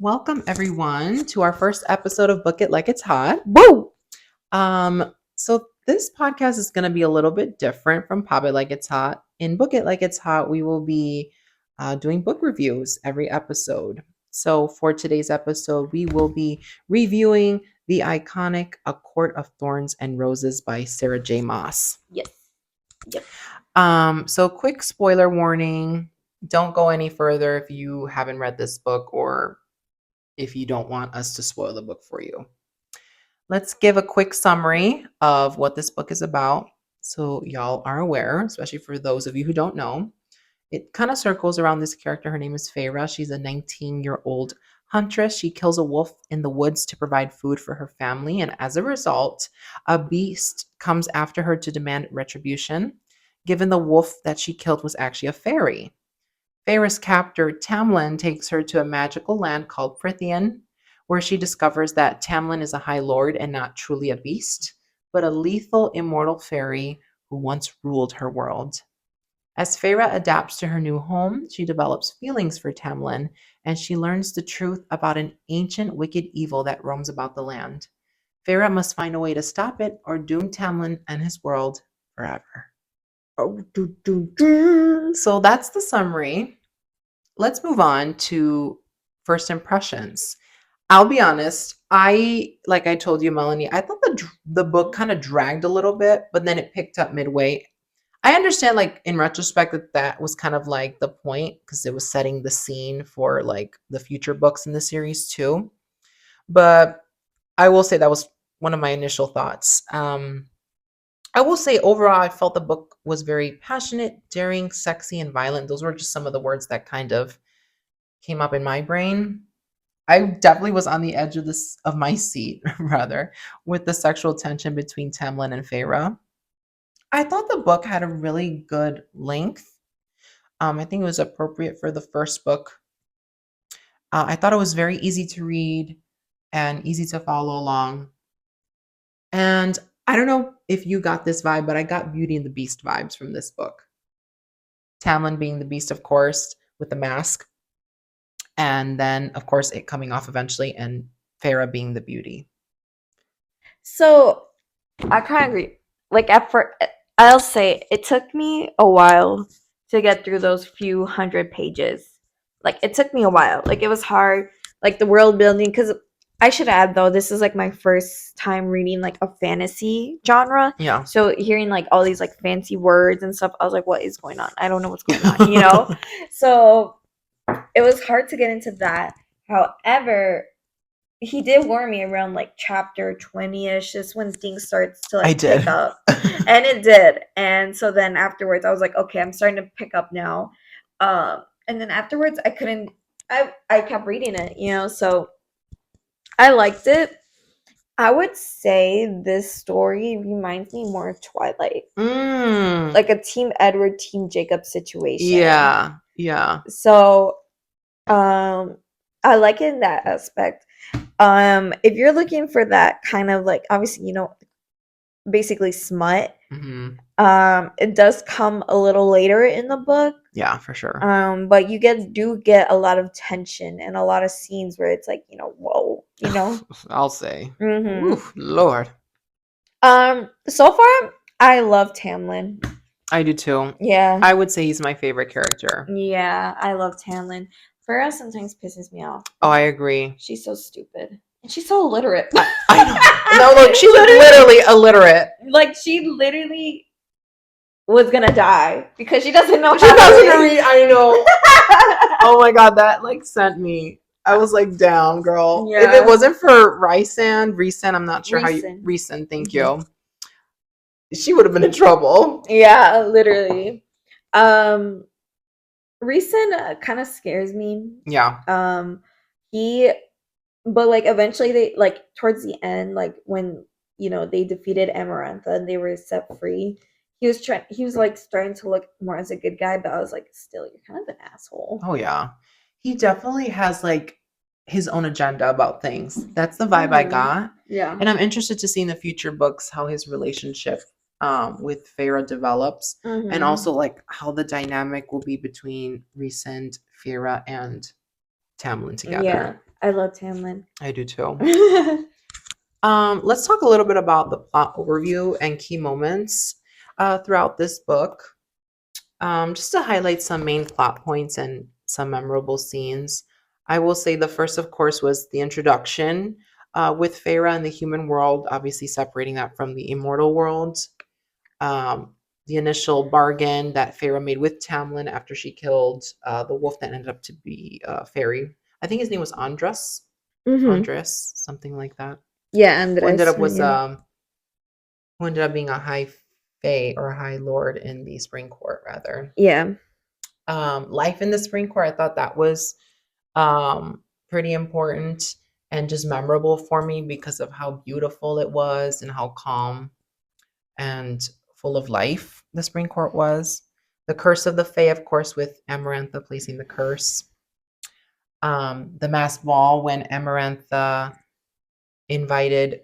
Welcome everyone to our first episode of Book It Like It's Hot. Woo! So this podcast is going to be a little bit different from Pop It Like It's Hot. In Book It Like It's Hot, we will be doing book reviews every episode. So for today's episode, we will be reviewing the iconic A Court of Thorns and Roses by Sarah J. Maas. Yes. Yep. So quick spoiler warning. Don't go any further if you haven't read this book or if you don't want us to spoil the book for you. Let's give a quick summary of what this book is about so y'all are aware, especially for those of you who don't know. It kind of circles around this character. Her name is Feyre. She's a 19-year-old huntress. She kills a wolf in the woods to provide food for her family, and as a result, a beast comes after her to demand retribution, given the wolf that she killed was actually a fairy. Feyre's captor, Tamlin, takes her to a magical land called Prithian, where she discovers that Tamlin is a high lord and not truly a beast, but a lethal immortal fairy who once ruled her world. As Feyre adapts to her new home, she develops feelings for Tamlin, and she learns the truth about an ancient wicked evil that roams about the land. Feyre must find a way to stop it or doom Tamlin and his world forever. So that's the summary. Let's move on to first impressions. I'll be honest, like I told you, Melanie, I thought the book kind of dragged a little bit, but then it picked up midway. I understand, like, in retrospect, that was kind of like the point because it was setting the scene for like the future books in the series too. But I will say that was one of my initial thoughts. I will say overall, I felt the book was very passionate, daring, sexy, and violent. Those were just some of the words that kind of came up in my brain. I definitely was on the edge of my seat, rather, with the sexual tension between Tamlin and Feyre. I thought the book had a really good length. I think it was appropriate for the first book. I thought it was very easy to read and easy to follow along. And I don't know if you got this vibe, but I got Beauty and the Beast vibes from this book. Tamlin being the beast, of course, with the mask. And then, of course, it coming off eventually, and Feyre being the beauty. So I kind of agree. Like I'll say it took me a while to get through those few hundred pages. Like it took me a while. Like it was hard. Like the world building, because I should add though, this is like my first time reading like a fantasy genre. Yeah. So hearing like all these like fancy words and stuff, I was like, what is going on? I don't know what's going on, you know? So it was hard to get into that. However, he did warn me around like chapter 20ish. Is when things starts to like pick up. And it did. And so then afterwards I was like, okay, I'm starting to pick up now. And then afterwards I kept reading it, you know, so I liked it. I would say this story reminds me more of Twilight. Like a Team Edward, Team Jacob situation. Yeah. Yeah. So I like it in that aspect. If you're looking for that kind of like, obviously, you know, basically smut, it does come a little later in the book. Yeah, for sure. But you do get a lot of tension and a lot of scenes where it's like, you know, whoa, you know. I'll say. Oof, Lord. So far, I love Tamlin. I do too. Yeah. I would say he's my favorite character. Yeah, I love Tamlin. Feyre sometimes pisses me off. Oh, I agree. She's so stupid. And she's so illiterate. I know. No, look, she's literally illiterate. Like, she literally was gonna die because she doesn't know she doesn't read. I know. Oh my god, that like sent me. I was like, down, girl. Yeah. If it wasn't for Rhysand, I'm not sure Rhysand, thank you. She would have been in trouble. Yeah, literally. Rhysand kind of scares me. Yeah. But like eventually they like towards the end, like when you know they defeated Amarantha and they were set free, he was like starting to look more as a good guy, but I was like, still, you're kind of an asshole. Oh yeah. He definitely has like his own agenda about things. That's the vibe I got. Yeah. And I'm interested to see in the future books how his relationship with Feyre develops, and also like how the dynamic will be between Rhysand, Feyre, and Tamlin together. Yeah. I love Tamlin. I do too. Let's talk a little bit about the plot overview and key moments throughout this book. Just to highlight some main plot points and some memorable scenes. I will say the first, of course, was the introduction with Feyre and the human world, obviously separating that from the immortal world. The initial bargain that Feyre made with Tamlin after she killed the wolf that ended up to be fairy. I think his name was Andras. Andres, something like that. Yeah, Who ended Andres. up was Yeah. who ended up being a high fae or a high lord in the spring court rather. Yeah. Life in the spring court, I thought that was pretty important and just memorable for me because of how beautiful it was and how calm and full of life the spring court was. The curse of the fae, of course, with Amarantha placing the curse. The mass ball when Amarantha invited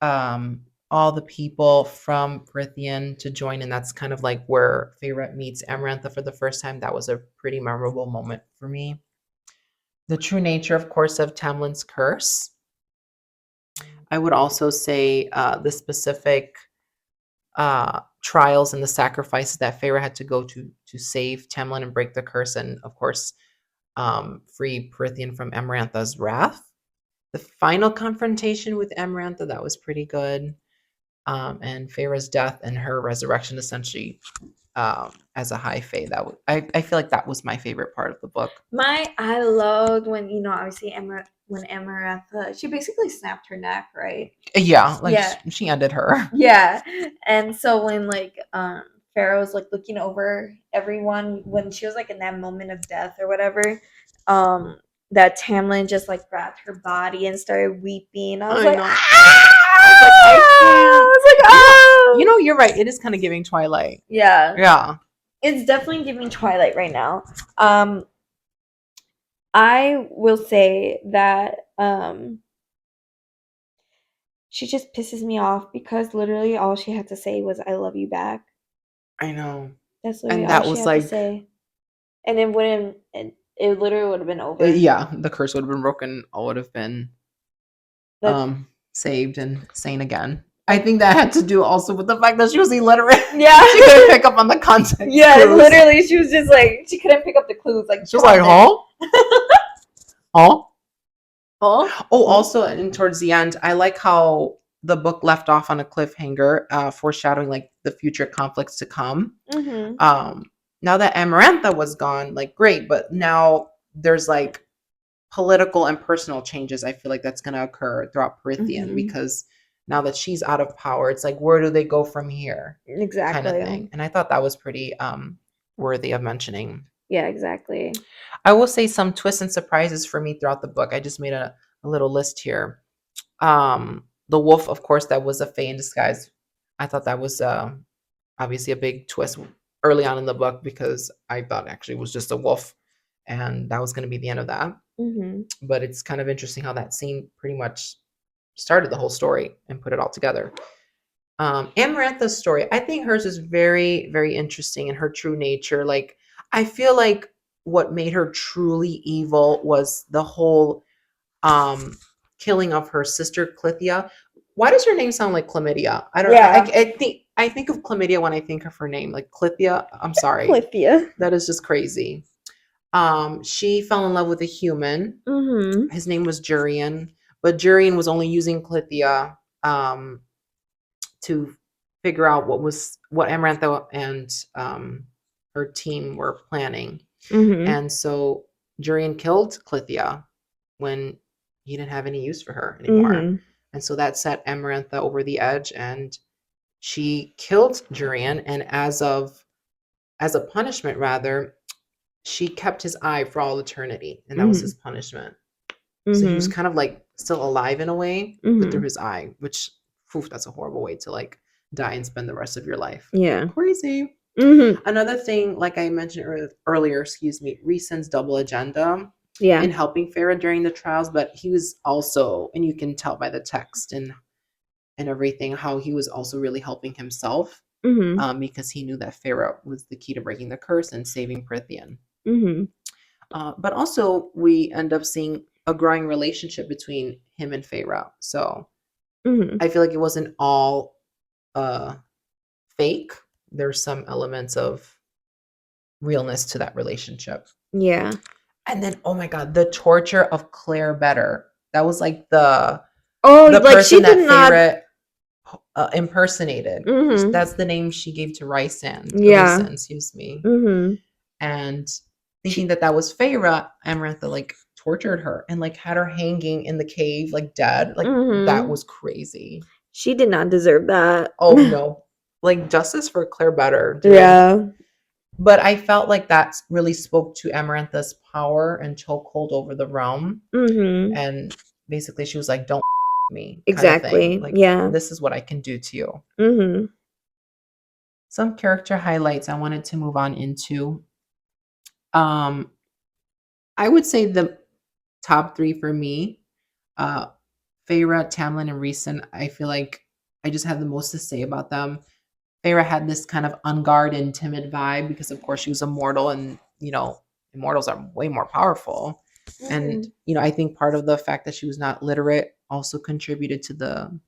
all the people from Prithian to join, and that's kind of like where Feyre meets Amarantha for the first time. That was a pretty memorable moment for me. The true nature, of course, of Tamlin's curse. I would also say the specific trials and the sacrifices that Feyre had to go to save Tamlin and break the curse, and of course, free Prithian from Amarantha's wrath. The final confrontation with Amarantha, that was pretty good. And Feyre's death and her resurrection, essentially, as a high fae. I feel like that was my favorite part of the book. I loved when obviously when Amarantha, she basically snapped her neck, right? Yeah, like Yeah. she ended her. Yeah, and so when Pharaoh was like looking over everyone when she was like in that moment of death or whatever, that Tamlin just like grabbed her body and started weeping. I was like, know. ah! I was like, oh! You know, you're right. It is kind of giving Twilight. Yeah. Yeah. It's definitely giving Twilight right now. I will say that she just pisses me off because literally all she had to say was "I love you" back. I know. That's literally And all that she was had like, to say, and it wouldn't. It literally would have been over. yeah, the curse would have been broken. All would have been That's, saved and sane again. I think that had to do also with the fact that she was illiterate. yeah, She couldn't pick up on the context. yeah, clues. literally, she was just like she couldn't pick up the clues. Like She was like, huh? Huh? huh? Oh, also, and towards the end, I like how the book left off on a cliffhanger, foreshadowing like the future conflicts to come. Mm-hmm. Now that Amarantha was gone, like great, but now there's like political and personal changes. I feel like that's going to occur throughout Prithian Mm-hmm. because now that she's out of power, it's like where do they go from here, Exactly. kind of thing. And I thought that was pretty worthy of mentioning. Yeah, exactly. I will say some twists and surprises for me throughout the book. I just made a little list here. The wolf, of course, that was a fae in disguise. I thought that was obviously a big twist early on in the book because I thought actually it was just a wolf, and that was going to be the end of that. Mm-hmm. But it's kind of interesting how that scene pretty much started the whole story and put it all together. Amarantha's story, I think hers is very, very interesting in her true nature. Like, I feel like what made her truly evil was the whole killing of her sister Clythia. Why does her name sound like chlamydia? I don't. Yeah. I think of chlamydia when I think of her name, like Clythia. I'm sorry, Clythia. that is just crazy. She fell in love with a human. Mm-hmm. His name was Jurian, but Jurian was only using Clythia to figure out what Amarantha and her team were planning. Mm-hmm. And so Jurian killed Clythia when he didn't have any use for her anymore. Mm-hmm. And so that set Amarantha over the edge, and she killed Jurian. And as a punishment, rather, she kept his eye for all eternity, and that was his punishment. So he was kind of like still alive in a way, but through his eye, which, that's a horrible way to like die and spend the rest of your life. Yeah. Crazy. Mm-hmm. Another thing, like I mentioned earlier, Rhysand's double agenda Yeah. in helping Feyre during the trials, but he was also, and you can tell by the text and everything, how he was also really helping himself, because he knew that Feyre was the key to breaking the curse and saving Prithian. But also we end up seeing a growing relationship between him and Feyre. So Mm-hmm. I feel like it wasn't all fake. There's some elements of realness to that relationship. Yeah. And then, oh my God, the torture of Claire Better. That was like the Oh, the like she person that did not. Feyre impersonated. Mm-hmm. That's the name she gave to Yeah. Raisin, excuse me. Mm-hmm. And thinking She, that was Feyre, Amarantha like tortured her and like had her hanging in the cave, like dead. Like that mm-hmm. was crazy. She did not deserve that. Oh no. Like justice for Claire Better, dude. Yeah. But I felt like that really spoke to Amarantha's power and chokehold over the realm. Mm-hmm. And basically she was like, don't me kind of thing. Exactly. Like, Yeah. this is what I can do to you. Mm-hmm. Some character highlights I wanted to move on into. Um, I would say the top three for me, uh, Feyre, Tamlin, and Rhysand. I feel like I just have the most to say about them. Feyre had this kind of unguarded and timid vibe because, of course, she was immortal, and immortals are way more powerful. And Mm-hmm. I think part of the fact that she was not literate also contributed to the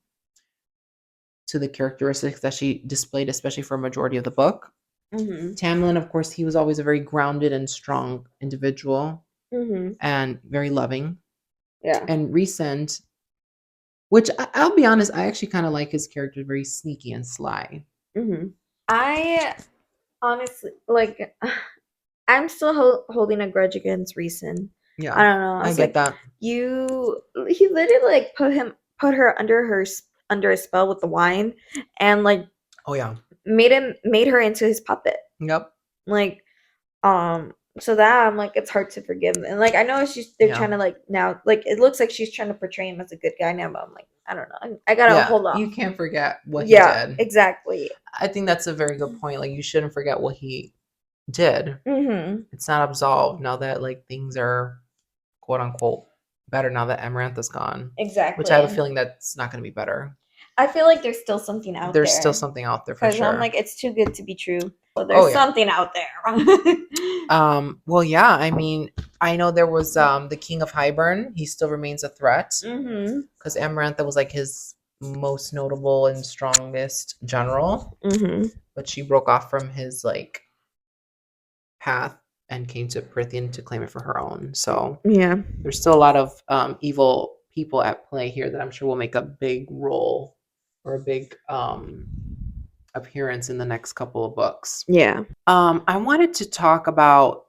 characteristics that she displayed, especially for a majority of the book. Mm-hmm. Tamlin, of course, he was always a very grounded and strong individual Mm-hmm. and very loving. Yeah. And Rhysand, which I'll be honest, I actually kind of like his character, very sneaky and sly. Mm-hmm. I honestly like. I'm still holding a grudge against Reason. Yeah, I don't know. I I was get like, that. he literally like put her under a spell with the wine, and like Oh yeah. made her into his puppet. Yep. Like, so that I'm like, it's hard to forgive. And like, I know they're Yeah. trying to like now, like it looks like she's trying to portray him as a good guy now, but I'm like, I don't know. I gotta Yeah. hold You off. can't forget what he Yeah, did. exactly. I think that's a very good point. Like you shouldn't forget what he did. Mm-hmm. It's not absolved now that like things are quote unquote better now that Amarantha's gone. Which I have a Exactly. feeling that's not going to be better. I feel like there's still something out There's there. still something out there for Because I'm sure. like, it's too good to be true. So Oh there's yeah. something out there. Well, yeah. I mean, I know there was the King of Hybern. He still remains a threat Mm-hmm. because Amarantha was like his most notable and strongest general, Mm-hmm. but she broke off from his like path and came to Prithian to claim it for her own. So Yeah. there's still a lot of evil people at play here that I'm sure will make a big role or a big appearance in the next couple of books. Yeah. I wanted to talk about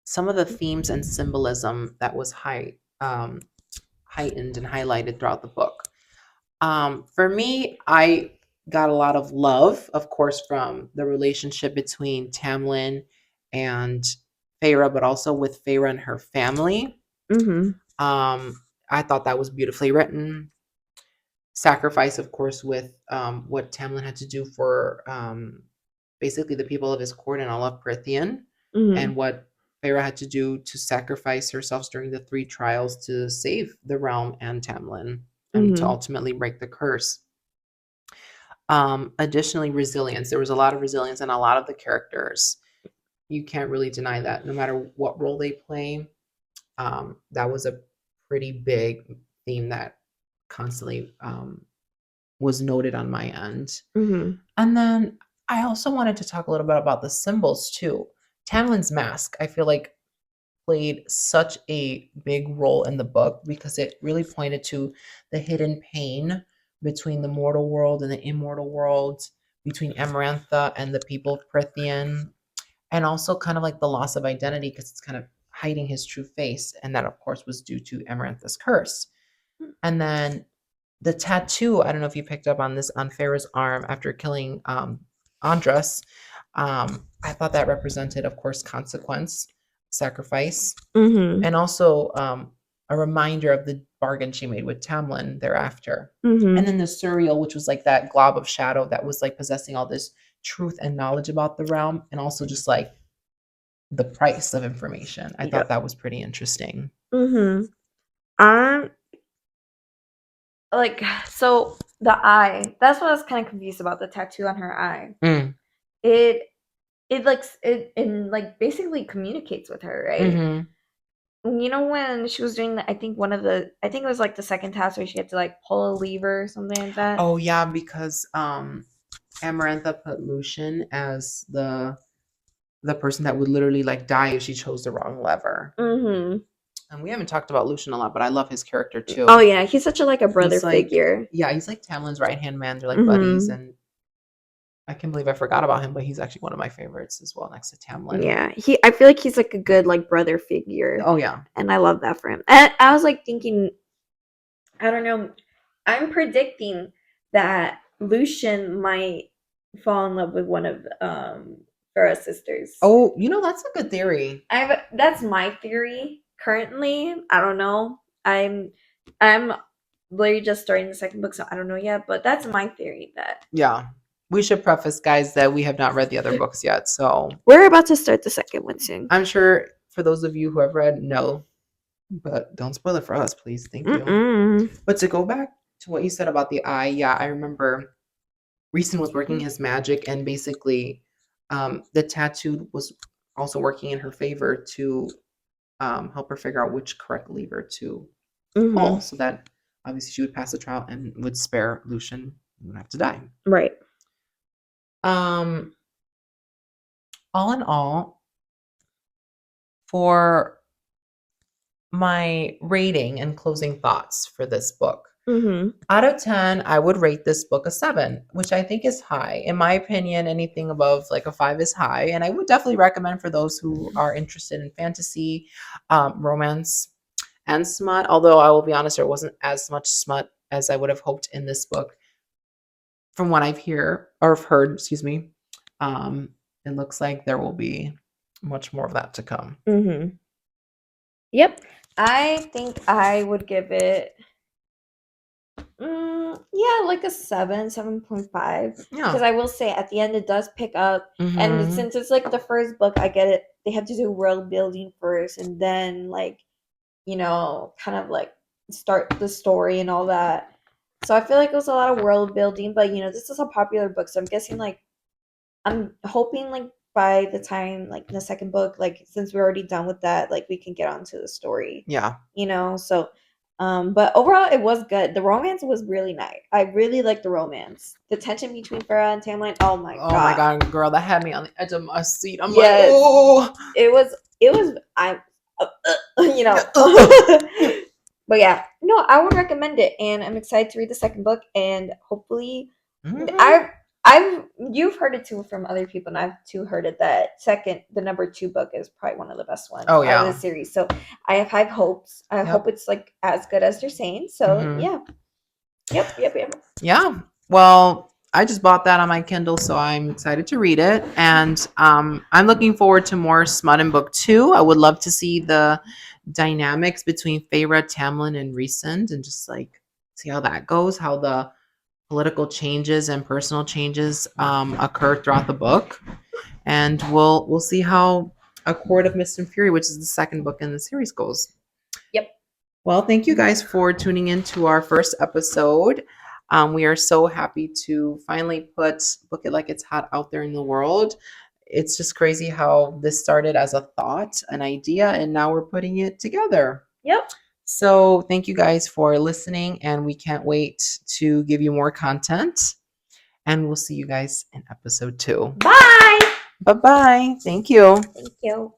some of the themes and symbolism that was heightened and highlighted throughout the book. For me, I got a lot of love, of course, from the relationship between Tamlin and Feyre, but also with Feyre and her family. Mm-hmm. I thought that was beautifully written. Sacrifice, of course, with what Tamlin had to do for basically the people of his court and all of Prithian, Mm-hmm. and what Feyre had to do to sacrifice herself during the three trials to save the realm and Tamlin and to Mm-hmm. ultimately break the curse. Additionally, resilience. There was a lot of resilience in a lot of the characters. You can't really deny that, no matter what role they play. That was a pretty big theme that constantly was noted on my end. Mm-hmm. And then I also wanted to talk a little bit about the symbols too. Tamlin's mask, I feel like, played such a big role in the book because it really pointed to the hidden pain between the mortal world and the immortal world, between Amarantha and the people of Prithian, and also kind of like the loss of identity because it's kind of hiding his true face. And that, of course, was due to Amarantha's curse. And then the tattoo, I don't know if you picked up on this on Feyre's arm after killing Andras. I thought that represented, of course, consequence, sacrifice, Mm-hmm. and also a reminder of the bargain she made with Tamlin thereafter. Mm-hmm. And then the surreal, which was like that glob of shadow that was like possessing all this truth and knowledge about the realm, and also just like the price of information. I thought Yep. that was pretty interesting. Mm-hmm. I'm like, so the eye. That's what I was kind of confused about, the tattoo on her eye. Mm. It like it and like basically communicates with her, right? Mm-hmm. You know when she was doing I think I think it was like the second task where she had to like pull a lever or something like that. Oh yeah, because Amarantha put Lucian as the person that would literally like die if she chose the wrong lever. Mm-hmm. And we haven't talked about Lucian a lot, but I love his character too. Oh yeah, he's such a like a brother He's like, figure. yeah, he's like Tamlin's right hand man. They're like buddies, Mm-hmm. and I can't believe I forgot about him, but he's actually one of my favorites as well, next to Tamlin. Yeah, I feel like he's like a good like brother figure, Oh yeah, and I love that for him. And I was like thinking, I don't know, I'm predicting that Lucian might fall in love with one of Farah's sisters. oh, that's a good theory. That's my theory currently. I don't know. I'm literally just starting the second book, so I don't know yet. But that's my theory that Yeah, we should preface, guys, that we have not read the other books yet, so we're about to start the second one soon. I'm sure for those of you who have read, no, but don't spoil it for us, please. Thank you. Mm-mm. But to go back to what you said about the eye, yeah, I remember Reeson was working his magic, and basically, the tattoo was also working in her favor to help her figure out which correct lever to pull, so that obviously she would pass the trial and would spare Lucian, who would have to die. Right. All in all, for my rating and closing thoughts for this book, out of 10, I would rate this book a 7, which I think is high. In my opinion, anything above like a 5 is high. And I would definitely recommend for those who are interested in fantasy, romance, and smut. Although I will be honest, there wasn't as much smut as I would have hoped in this book. From what I've heard, excuse me, it looks like there will be much more of that to come. Yep. I think I would give it yeah, like a 7.5. Yeah. Because I will say at the end it does pick up. And since it's like the first book, I get it. They have to do world building first and then like, kind of like start the story and all that. So I feel like it was a lot of world building, but this is a popular book, so I'm guessing like I'm hoping like by the time like the second book, like since we're already done with that, like we can get on to the story. Yeah. So but overall it was good. The romance was really nice. I really liked the romance. The tension between Farah and Tamlin, oh my god, girl, that had me on the edge of my seat. I'm yes. like, oh, it was but yeah, no, I would recommend it, and I'm excited to read the second book, and hopefully you've heard it too from other people, and I've too heard it that the number 2 book is probably one of the best ones out of the series. So I have high hopes. I hope it's like as good as they're saying. So yeah. Yep. Yeah. Well, I just bought that on my Kindle, so I'm excited to read it. And I'm looking forward to more smut in book 2. I would love to see the dynamics between Feyre, Tamlin, and Rhysand, and just like see how that goes, how the political changes and personal changes occur throughout the book. And we'll see how A Court of Mist and Fury, which is the second book in the series, goes. Yep. Well, thank you guys for tuning in to our first episode. We are so happy to finally put Book It Like It's Hot out there in the world. It's just crazy how this started as a thought, an idea, and now we're putting it together. Yep. So thank you guys for listening, and we can't wait to give you more content. And we'll see you guys in episode 2. Bye. Bye-bye. Thank you. Thank you.